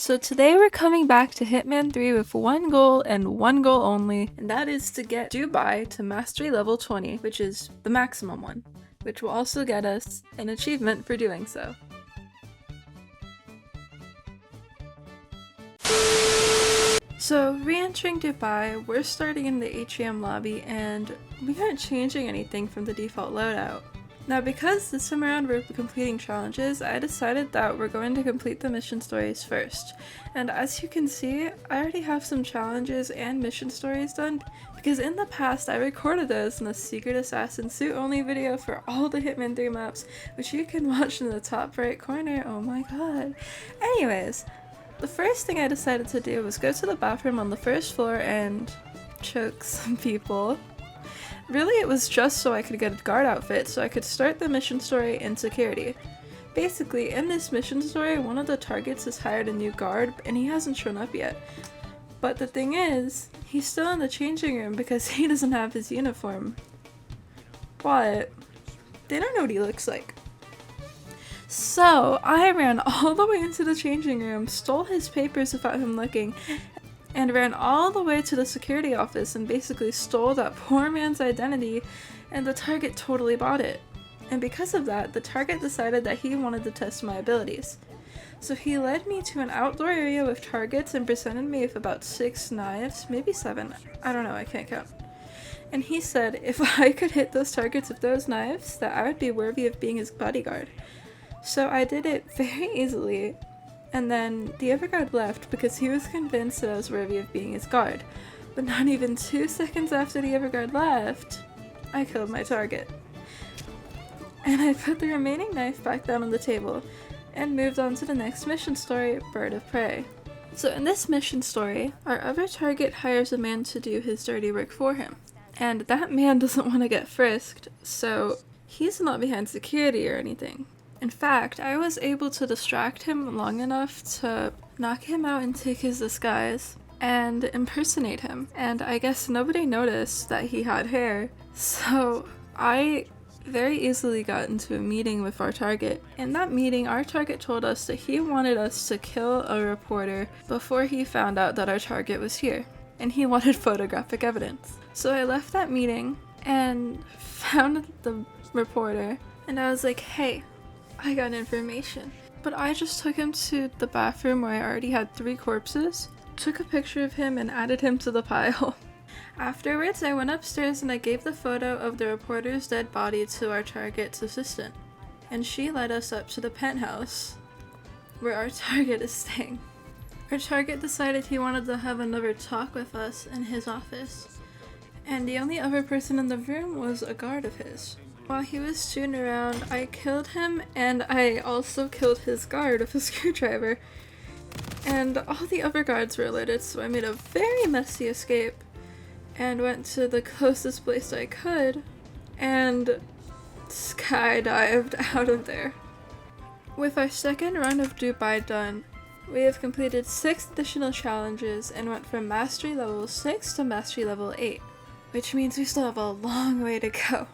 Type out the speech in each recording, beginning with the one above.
So today we're coming back to Hitman 3 with one goal and one goal only, and that is to get Dubai to mastery level 20, which is the maximum one, which will also get us an achievement for doing so. So re-entering Dubai, we're starting in the atrium lobby and we aren't changing anything from the default loadout. Now because this time around we're completing challenges, I decided that we're going to complete the mission stories first. And as you can see, I already have some challenges and mission stories done because in the past I recorded those in the Secret Assassin suit only video for all the Hitman 3 maps, which you can watch in the top right corner. Oh my god. Anyways, the first thing I decided to do was go to the bathroom on the first floor and choke some people. Really, it was just so I could get a guard outfit so I could start the mission story in security. Basically, in this mission story, one of the targets has hired a new guard and he hasn't shown up yet. But the thing is, he's still in the changing room because he doesn't have his uniform. But they don't know what he looks like. So I ran all the way into the changing room, stole his papers without him looking, and ran all the way to the security office and basically stole that poor man's identity, and the target totally bought it. And because of that, the target decided that he wanted to test my abilities. So he led me to an outdoor area with targets and presented me with about 6 knives, maybe 7, I don't know, I can't count. And he said if I could hit those targets with those knives, that I would be worthy of being his bodyguard. So I did it very easily. And then the other guard left because he was convinced that I was worthy of being his guard. But not even 2 seconds after the other guard left, I killed my target. And I put the remaining knife back down on the table and moved on to the next mission story, Bird of Prey. So in this mission story, our other target hires a man to do his dirty work for him. And that man doesn't want to get frisked, so he's not behind security or anything. In fact, I was able to distract him long enough to knock him out and take his disguise and impersonate him. And I guess nobody noticed that he had hair, so I very easily got into a meeting with our target. In that meeting, our target told us that he wanted us to kill a reporter before he found out that our target was here, and he wanted photographic evidence. So I left that meeting and found the reporter, and I was like, hey, I got information. But I just took him to the bathroom where I already had 3 corpses, took a picture of him and added him to the pile. Afterwards, I went upstairs and I gave the photo of the reporter's dead body to our target's assistant. And she led us up to the penthouse where our target is staying. Our target decided he wanted to have another talk with us in his office. And the only other person in the room was a guard of his. While he was shooting around, I killed him, and I also killed his guard with a screwdriver. And all the other guards were alerted, so I made a very messy escape and went to the closest place I could and skydived out of there. With our second run of Dubai done, we have completed 6 additional challenges and went from mastery level 6 to mastery level 8, which means we still have a long way to go.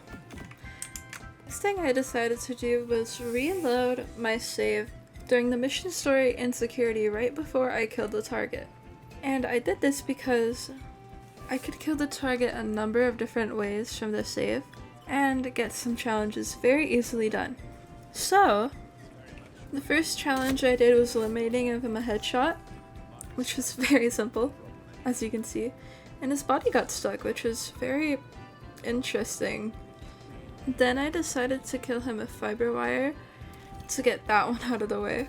Next thing I decided to do was reload my save during the mission story in security right before I killed the target. And I did this because I could kill the target a number of different ways from the save and get some challenges very easily done. So, the first challenge I did was eliminating him a headshot, which was very simple, as you can see, and his body got stuck, which was very interesting. Then I decided to kill him with fiber wire to get that one out of the way.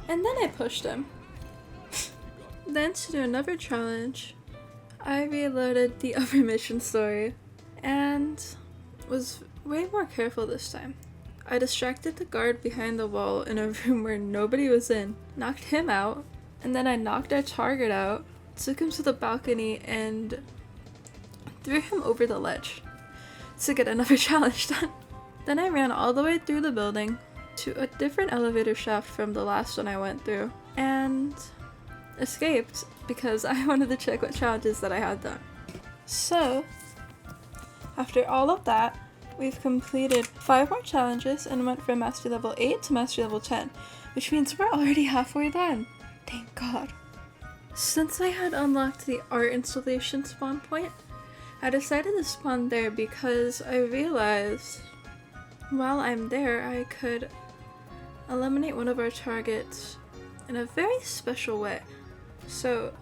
And then I pushed him. Then to do another challenge, I reloaded the other mission story and was way more careful this time. I distracted the guard behind the wall in a room where nobody was in, knocked him out, and then I knocked our target out, took him to the balcony, and threw him over the ledge to get another challenge done. Then I ran all the way through the building to a different elevator shaft from the last one I went through and escaped because I wanted to check what challenges that I had done. So, after all of that, we've completed 5 more challenges and went from mastery level 8 to mastery level 10, which means we're already halfway done. Thank God. Since I had unlocked the art installation spawn point, I decided to spawn there because I realized while I'm there I could eliminate one of our targets in a very special way. So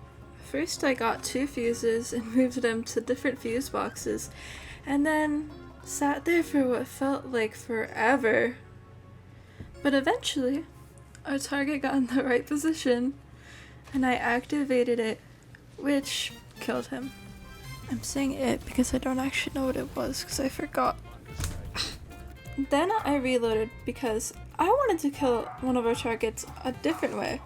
first I got 2 fuses and moved them to different fuse boxes, and then sat there for what felt like forever. But eventually, our target got in the right position, and I activated it, which killed him. I'm saying it because I don't actually know what it was because I forgot. Then I reloaded because I wanted to kill one of our targets a different way.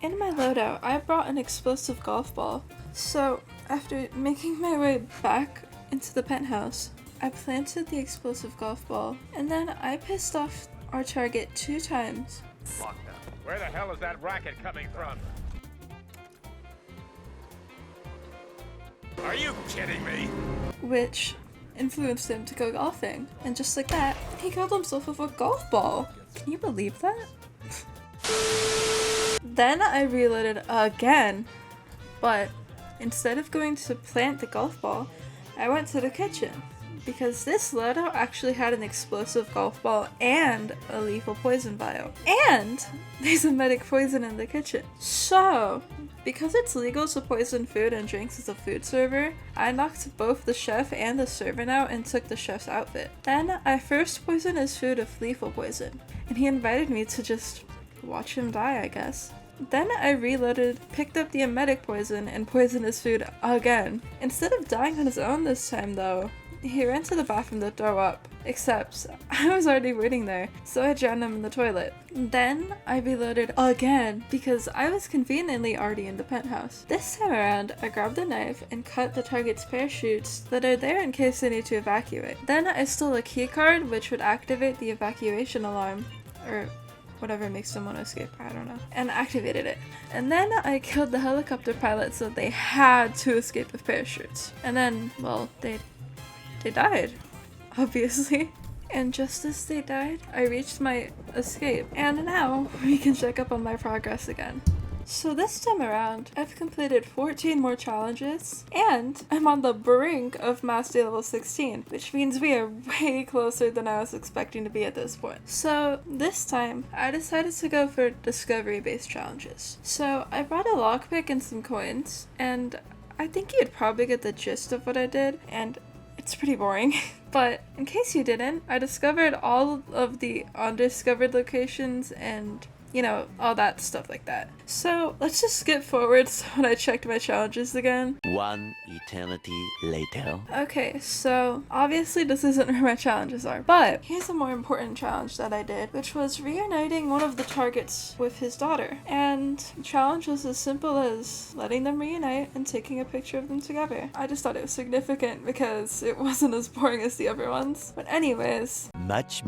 In my loadout, I brought an explosive golf ball. So after making my way back into the penthouse, I planted the explosive golf ball, and then I pissed off our target 2 times. Where the hell is that racket coming from? Are you kidding me? Which influenced him to go golfing. And just like that, he killed himself with a golf ball. Can you believe that? Then I reloaded again, but instead of going to plant the golf ball, I went to the kitchen. Because this loadout actually had an explosive golf ball and a lethal poison vial. And there's a medic poison in the kitchen. So, because it's legal to poison food and drinks as a food server, I knocked both the chef and the servant out and took the chef's outfit. Then I first poisoned his food with lethal poison, and he invited me to just watch him die, I guess. Then I reloaded, picked up the emetic poison, and poisoned his food again. Instead of dying on his own this time though, he ran to the bathroom to throw up, except I was already waiting there, so I drowned him in the toilet. Then I reloaded again because I was conveniently already in the penthouse. This time around, I grabbed a knife and cut the target's parachutes that are there in case they need to evacuate. Then I stole a keycard which would activate the evacuation alarm, or whatever makes them want to escape, I don't know, and activated it. And then I killed the helicopter pilot so they had to escape with parachutes. And then, well, they died, obviously. And just as they died, I reached my escape. And now we can check up on my progress again. So this time around, I've completed 14 more challenges, and I'm on the brink of Mastery level 16, which means we are way closer than I was expecting to be at this point. So this time, I decided to go for discovery-based challenges. So I brought a lockpick and some coins, and I think you'd probably get the gist of what I did, and it's pretty boring. But in case you didn't, I discovered all of the undiscovered locations and, you know, all that stuff like that. So let's just skip forward to when I checked my challenges again. One eternity later. Okay, so obviously this isn't where my challenges are, but here's a more important challenge that I did, which was reuniting one of the targets with his daughter. And the challenge was as simple as letting them reunite and taking a picture of them together. I just thought it was significant because it wasn't as boring as the other ones. But anyways. Much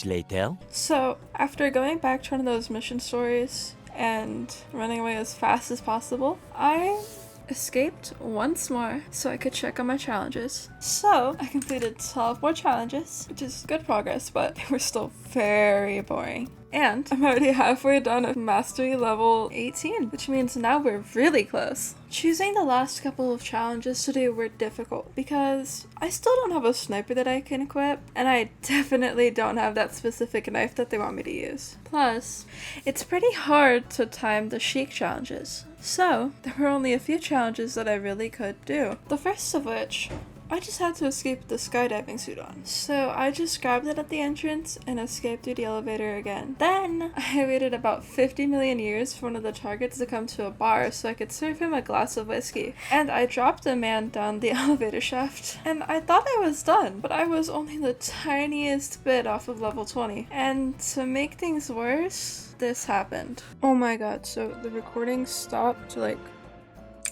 later. So after going back to one of those mission stories and running away as fast as possible, I escaped once more so I could check on my challenges. So I completed 12 more challenges, which is good progress, but they were still very boring. And I'm already halfway done at Mastery level 18, which means now we're really close. Choosing the last couple of challenges to do were difficult because I still don't have a sniper that I can equip, and I definitely don't have that specific knife that they want me to use. Plus, it's pretty hard to time the chic challenges. So, there were only a few challenges that I really could do. The first of which, I just had to escape with the skydiving suit on. So I just grabbed it at the entrance and escaped through the elevator again. Then I waited about 50 million years for one of the targets to come to a bar so I could serve him a glass of whiskey. And I dropped a man down the elevator shaft. And I thought I was done, but I was only the tiniest bit off of level 20. And to make things worse, this happened. Oh my god, so the recording stopped like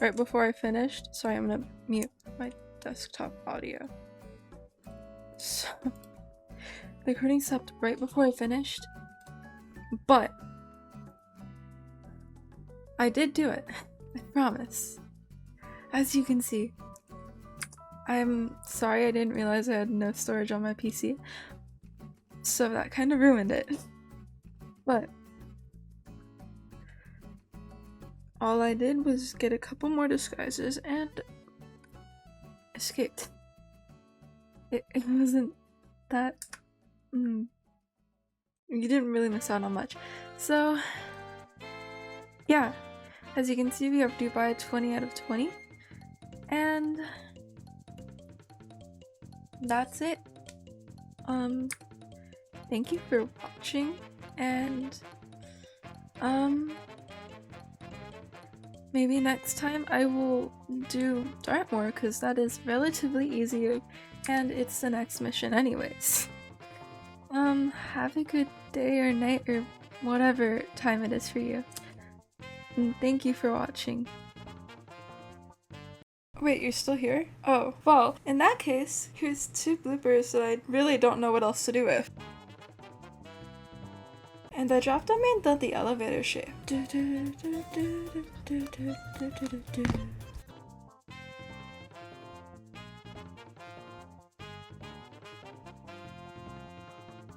right before I finished. Sorry, I'm gonna mute my desktop audio. So, the recording stopped right before I finished, but I did do it. I promise. As you can see, I'm sorry I didn't realize I had no storage on my PC, so that kind of ruined it. But all I did was get a couple more disguises and escaped. It wasn't that... You didn't really miss out on much. So, yeah. As you can see, we have Dubai 20 out of 20. And that's it. Thank you for watching, and maybe next time I will do Dartmoor, because that is relatively easier and it's the next mission anyways. Have a good day or night or whatever time it is for you. And thank you for watching. Wait, you're still here? Oh, well, in that case, here's 2 bloopers that I really don't know what else to do with. And I dropped on the elevator shaft.